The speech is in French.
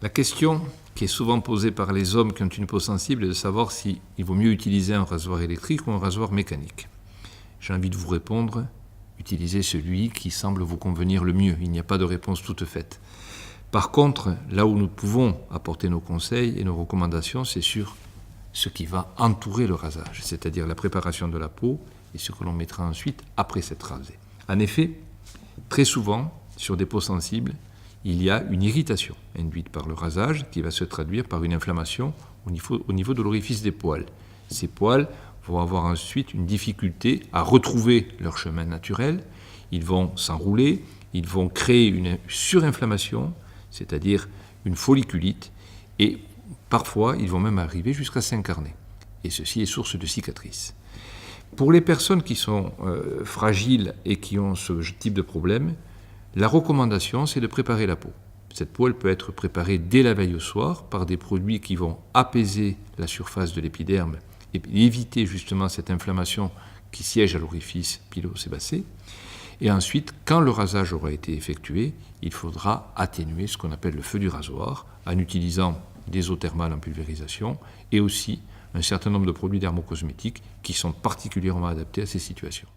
La question qui est souvent posée par les hommes qui ont une peau sensible est de savoir s'il vaut mieux utiliser un rasoir électrique ou un rasoir mécanique. J'ai envie de vous répondre, utilisez celui qui semble vous convenir le mieux. Il n'y a pas de réponse toute faite. Par contre, là où nous pouvons apporter nos conseils et nos recommandations, c'est sur ce qui va entourer le rasage, c'est-à-dire la préparation de la peau et ce que l'on mettra ensuite après s'être rasé. En effet, très souvent, sur des peaux sensibles, il y a une irritation induite par le rasage qui va se traduire par une inflammation au niveau de l'orifice des poils. Ces poils vont avoir ensuite une difficulté à retrouver leur chemin naturel, ils vont s'enrouler, ils vont créer une surinflammation, c'est-à-dire une folliculite, et parfois ils vont même arriver jusqu'à s'incarner. Et ceci est source de cicatrices. Pour les personnes qui sont fragiles et qui ont ce type de problème, la recommandation, c'est de préparer la peau. Cette peau, elle peut être préparée dès la veille au soir par des produits qui vont apaiser la surface de l'épiderme et éviter justement cette inflammation qui siège à l'orifice pilosébacé. Et ensuite, quand le rasage aura été effectué, il faudra atténuer ce qu'on appelle le feu du rasoir en utilisant des eaux thermales en pulvérisation et aussi un certain nombre de produits dermocosmétiques qui sont particulièrement adaptés à ces situations.